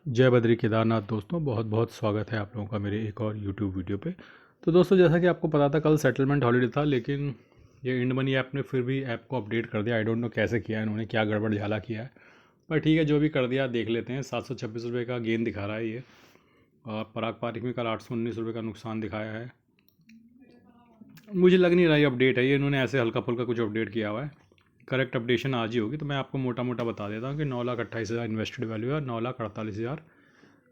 जय बद्री केदारनाथ दोस्तों, बहुत बहुत स्वागत है आप लोगों का मेरे एक और यूट्यूब वीडियो पे। तो दोस्तों, जैसा कि आपको पता था कल सेटलमेंट हॉलीडे था, लेकिन ये इंड मनी ऐप ने फिर भी ऐप को अपडेट कर दिया। आई डोंट नो कैसे किया है इन्होंने, क्या गड़बड़ झाला किया है, पर ठीक है, जो भी कर दिया देख लेते हैं। 726 रुपये का गेन दिखा रहा है ये, और पराग पारिक में कल 819 रुपये का नुकसान दिखाया है। मुझे लग नहीं रहा ये अपडेट है, ये इन्होंने ऐसे हल्का फुल्का कुछ अपडेट किया हुआ है। करेक्ट अपडेशन आज ही होगी, तो मैं आपको मोटा मोटा बता देता हूँ कि 9,28,000 इन्वेस्टेड वैल्यू है, 9,48,000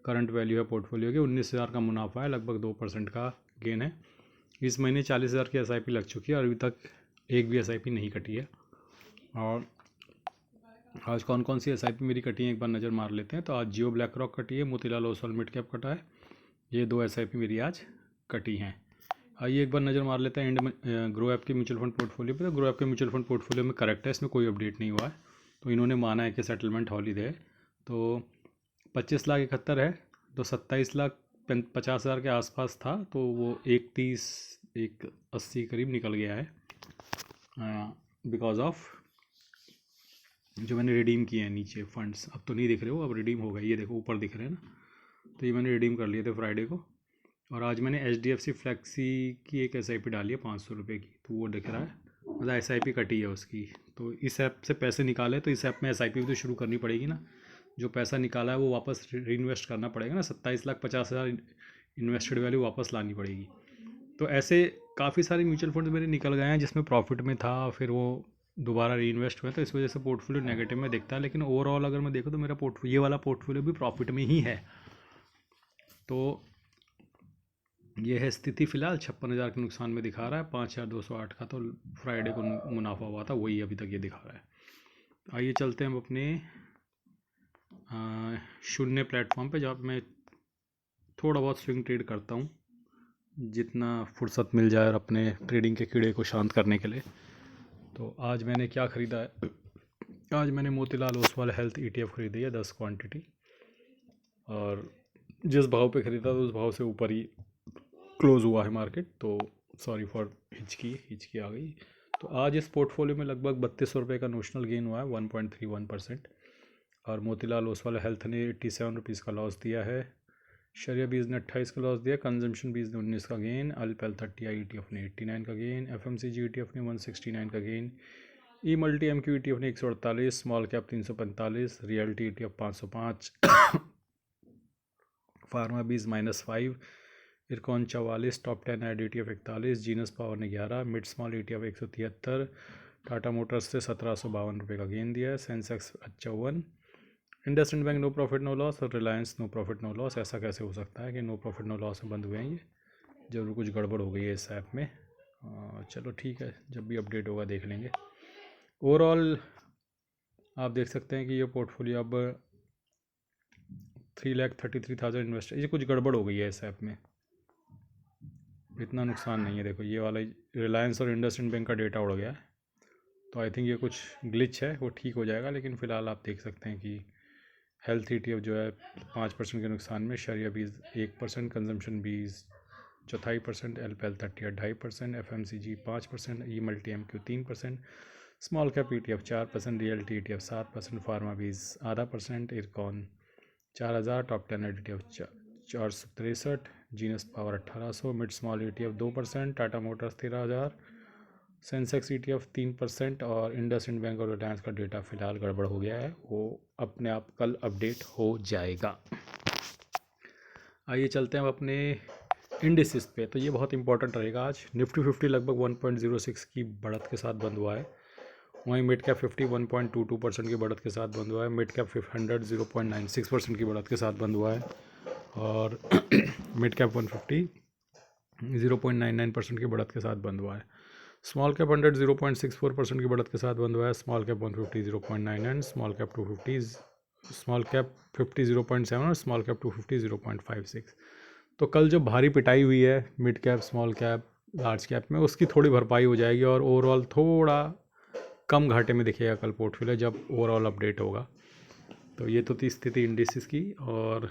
करंट वैल्यू है पोर्टफोलियो की, 19,000 का मुनाफा है, लगभग 2% का गेन है। इस महीने 40,000 की SIP लग चुकी है और अभी तक एक भी SIP नहीं कटी है। और आज कौन कौन सी SIP मेरी कटी है एक बार नज़र मार लेते हैं। तो आज जियो ब्लैक रॉक कटी है, मोतीलाल ओसवाल मिड कैप कटा है। ये 2 SIP मेरी आज कटी हैं। आइए एक बार नज़र मार लेते हैं ग्रो ऐप के म्यूचुअल फंड पोर्टफोलियो पे। तो ग्रो ऐप के म्यूचुअल फंड पोर्टफोलियो में करेक्ट है, इसमें कोई अपडेट नहीं हुआ है। तो इन्होंने माना है कि सेटलमेंट हॉलीडे है। तो 25,71,000 है, तो 27,50,000 के आसपास था, तो वो 1,30,1,80 करीब निकल गया है, बिकॉज ऑफ जो मैंने रिडीम किए हैं नीचे फंड्स। अब तो नहीं दिख रहे हो, अब रिडीम हो गए, ये देखो ऊपर दिख रहे हैं ना। तो ये मैंने रिडीम कर लिए थे फ्राइडे को। और आज मैंने HDFC फ्लेक्सी की एक SIP डाली है 500 रुपये की, तो वो दिख रहा है, मतलब SIP कटी है उसकी। तो इस ऐप से पैसे निकाले, तो इस ऐप में SIP भी तो शुरू करनी पड़ेगी ना। जो पैसा निकाला है वो वापस री इन्वेस्ट करना पड़ेगा ना। 27,50,000 इन्वेस्टेड वैल्यू वापस लानी पड़ेगी। तो ऐसे काफ़ी सारे म्यूचुअल फंड मेरे निकल गए हैं जिसमें प्रॉफिट में था, फिर वो दोबारा री इन्वेस्ट हुए, तो इस वजह से पोर्टफोलियो नेगेटिव में दिखता है। लेकिन ओवरऑल अगर मैं देखूँ तो मेरा ये वाला पोर्टफोलियो भी प्रॉफिट में ही है। तो ये है स्थिति फ़िलहाल। 56,000 के नुकसान में दिखा रहा है, 5,208 का तो फ्राइडे को मुनाफा हुआ था, वही अभी तक ये दिखा रहा है। आइए चलते हैं हम अपने शून्य प्लेटफॉर्म पे, जहाँ पे मैं थोड़ा बहुत स्विंग ट्रेड करता हूँ, जितना फुर्सत मिल जाए और अपने ट्रेडिंग के कीड़े को शांत करने के लिए। तो आज मैंने क्या ख़रीदा है, आज मैंने मोतीलाल ओसवाल हेल्थ ETF ख़रीदी है 10 क्वांटिटी, और जिस भाव पे ख़रीदा था उस भाव से ऊपर ही क्लोज़ हुआ है मार्केट। तो सॉरी फॉर हिचकी आ गई। तो आज इस पोर्टफोलियो में लगभग 3200 रुपये का नोशनल गेन हुआ है, 1.31%। और मोतीलाल ओसवाल हेल्थ ने 87 रुपीज़ का लॉस दिया है, शरिया बीज ने 28 का लॉस दिया, कंजम्पशन बीज ने 19 का गेन, अल्पेल 30 ETF ने 89 का गेन, FMCG ETF ने 169 का gain, E multi MQ ETF ने 148, स्मॉल कैप 345, रियल्टी ETF 505, pharma BeES -5, Ircon 44, top 10 एड ETF 41, जीनस पावर ने 11, mid small ETF 173, Tata motors से 1752 रुपये का गेन दिया है, Sensex 55, IndusInd bank no profit no loss, और Reliance no profit no loss. ऐसा कैसे हो सकता है कि नो प्रॉफिट नो लॉस में बंद हुए हैं? ये जरूर कुछ गड़बड़ हो गई है इस ऐप में। चलो ठीक है, जब भी अपडेट होगा देख लेंगे। ओवरऑल आप देख सकते हैं कि ये पोर्टफोलियो अब 3,33,000 इन्वेस्ट, ये कुछ गड़बड़ हो गई है इस ऐप में, इतना नुकसान नहीं है। देखो ये वाला रिलायंस और इंडसइंड बैंक का डेटा उड़ गया है, तो आई थिंक ये कुछ ग्लिच है, वो ठीक हो जाएगा। लेकिन फ़िलहाल आप देख सकते हैं कि हेल्थ ETF जो है 5% के नुकसान में, शरिया बीज 1%, कंजम्पशन बीज 0.25%, एलपेल 30 2.5%, FMCG 5%, E multi MQ 3%, small cap ETF 4%, realty ETF 7%, pharma BeES 0.5%, Ircon 4,000, top 10 ETF 463, Genus power 1,800, mid small ETF 2%, Tata motors 13,000, Sensex ETF 3%, और इंडसइंड बैंक और रिलायंस का डेटा फ़िलहाल गड़बड़ हो गया है, वो अपने आप कल अपडेट हो जाएगा। आइए चलते हैं अब अपने इंडिसेस पे। तो ये बहुत इंपॉर्टेंट रहेगा आज। निफ्टी 50 लगभग 1.06 की बढ़त के साथ बंद हुआ है, वहीं मिड कैप 50 1.22% की बढ़त के साथ बंद हुआ है, मिड कैप 100 0.96% की बढ़त के साथ बंद हुआ है, और मिड कैप 150 0.99% की बढ़त के साथ बंद हुआ है, स्मॉल कैप 100 0.64% की बढ़त के साथ बंद हुआ है, small cap 150 0.99, small cap 250, small cap 50 0.7 और स्मॉल कैप 250 0.56। तो कल जो भारी पिटाई हुई है mid cap, small cap, large cap में, उसकी थोड़ी भरपाई हो जाएगी और ओवरऑल थोड़ा कम घाटे में दिखेगा कल पोर्टफोलियो जब ओवरऑल अपडेट होगा। तो ये तो थी स्थिति इंडिसेस की। और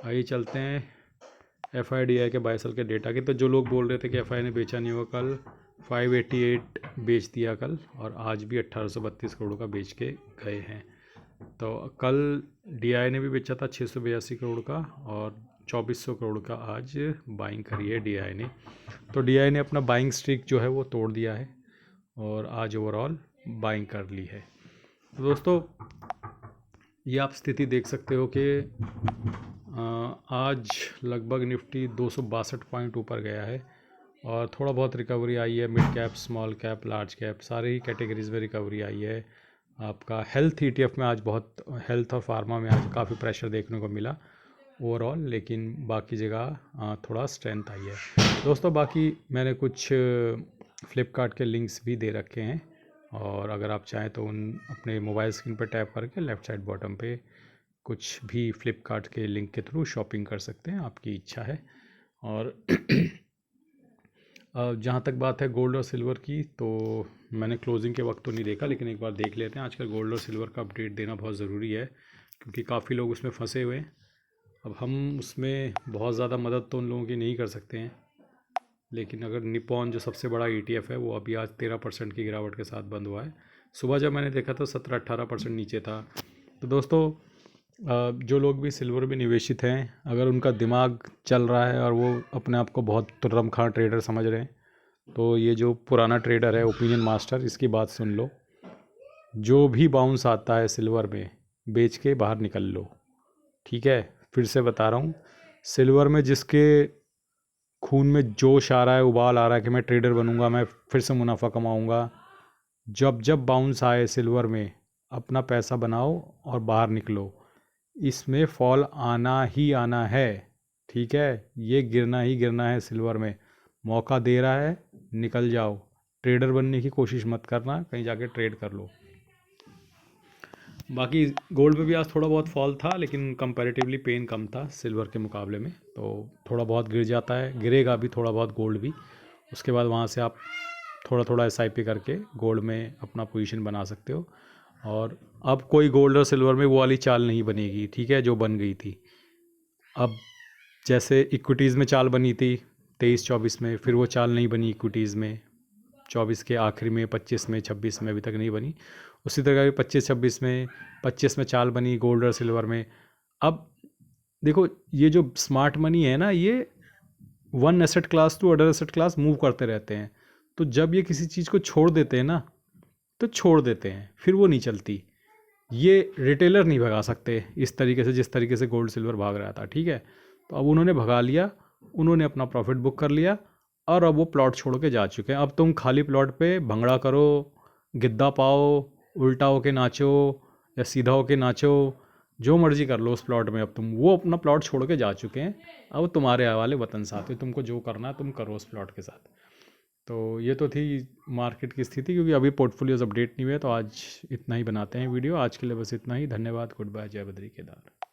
आइए चलते हैं FIDI के बायसल के डेटा की। तो जो लोग बोल रहे थे कि FI ने बेचा नहीं होगा, कल 588 बेच दिया कल, और आज भी 1832 करोड़ का बेच के गए हैं। तो कल DI ने भी बेचा था 682 करोड़ का और 2400 करोड़ का आज बाइंग करी है DI ने। तो DI ने अपना बाइंग स्ट्रिक जो है वो तोड़ दिया है और आज ओवरऑल बाइंग कर ली है। तो दोस्तों ये आप स्थिति देख सकते हो कि आज लगभग निफ्टी 262 पॉइंट ऊपर गया है और थोड़ा बहुत रिकवरी आई है। Mid cap, small cap, large cap सारे ही कैटेगरीज में रिकवरी आई है। आपका हेल्थ ETF में आज बहुत, हेल्थ और फार्मा में आज काफ़ी प्रेशर देखने को मिला ओवरऑल, लेकिन बाकी जगह थोड़ा स्ट्रेंथ आई है। दोस्तों बाकी मैंने कुछ फ्लिपकार्ट के लिंक्स भी दे रखे हैं और अगर आप चाहें तो उन अपने मोबाइल स्क्रीन पर टैप करके लेफ़्ट साइड बॉटम पे कुछ भी फ्लिपकार्ट के लिंक के थ्रू शॉपिंग कर सकते हैं, आपकी इच्छा है। और जहाँ तक बात है गोल्ड और सिल्वर की, तो मैंने क्लोजिंग के वक्त तो नहीं देखा, लेकिन एक बार देख लेते हैं। आजकल गोल्ड और सिल्वर का अपडेट देना बहुत ज़रूरी है क्योंकि काफ़ी लोग उसमें फंसे हुए हैं। अब हम उसमें बहुत ज़्यादा मदद तो उन लोगों की नहीं कर सकते हैं, लेकिन अगर निपॉन जो सबसे बड़ा ETF है वो अभी आज 13% की गिरावट के साथ बंद हुआ है। सुबह जब मैंने देखा तो 17-18% नीचे था। तो दोस्तों जो लोग भी सिल्वर में निवेशित हैं, अगर उनका दिमाग चल रहा है और वो अपने आप को बहुत तुर्रमखां ट्रेडर समझ रहे हैं, तो ये जो पुराना ट्रेडर है ओपिनियन मास्टर, इसकी बात सुन लो। जो भी बाउंस आता है सिल्वर में बेच के बाहर निकल लो, ठीक है। फिर से बता रहा हूँ, सिल्वर में जिसके खून में जोश आ रहा है, उबाल आ रहा है कि मैं ट्रेडर बनूंगा, मैं फिर से मुनाफा कमाऊंगा, जब जब बाउंस आए सिल्वर में अपना पैसा बनाओ और बाहर निकलो। इसमें फॉल आना ही आना है, ठीक है। ये गिरना ही गिरना है सिल्वर में। मौका दे रहा है, निकल जाओ। ट्रेडर बनने की कोशिश मत करना, कहीं जाके ट्रेड कर लो। बाकी गोल्ड में भी आज थोड़ा बहुत फॉल था, लेकिन कंपैरेटिवली पेन कम था सिल्वर के मुकाबले में। तो थोड़ा बहुत गिर जाता है, गिरेगा भी थोड़ा बहुत गोल्ड भी। उसके बाद वहाँ से आप थोड़ा थोड़ा SIP करके गोल्ड में अपना पोजीशन बना सकते हो। और अब कोई गोल्ड और सिल्वर में वो वाली चाल नहीं बनेगी, ठीक है, जो बन गई थी। अब जैसे इक्विटीज़ में चाल बनी थी 23-24 में, फिर वो चाल नहीं बनी इक्विटीज़ में 24 के आखिरी में, 25 में, 26 में अभी तक नहीं बनी। उसी तरह की 25-26 में, 25 में चाल बनी गोल्ड और सिल्वर में। अब देखो, ये जो स्मार्ट मनी है ना, ये one asset class to other asset class move करते रहते हैं। तो जब ये किसी चीज़ को छोड़ देते हैं ना, तो छोड़ देते हैं, फिर वो नहीं चलती। ये रिटेलर नहीं भगा सकते इस तरीके से, जिस तरीके से गोल्ड सिल्वर भाग रहा था, ठीक है। तो अब उन्होंने भगा लिया, उन्होंने अपना प्रॉफिट बुक कर लिया और अब वो प्लॉट छोड़ के जा चुके हैं। अब तुम खाली प्लॉट पे भंगड़ा करो, गिद्दा पाओ, उल्टा होके नाचो या सीधा होके नाचो, जो मर्जी कर लो उस प्लॉट में। अब तुम, वो अपना प्लॉट छोड़ के जा चुके हैं, अब तुम्हारे वाले वतन साथ है, तुमको जो करना है तुम करो उस प्लॉट के साथ। तो ये तो थी मार्केट की स्थिति, क्योंकि अभी पोर्टफोलियोज अपडेट नहीं हुए, तो आज इतना ही बनाते हैं वीडियो। आज के लिए बस इतना ही। धन्यवाद, गुड बाय, जय बद्री केदार।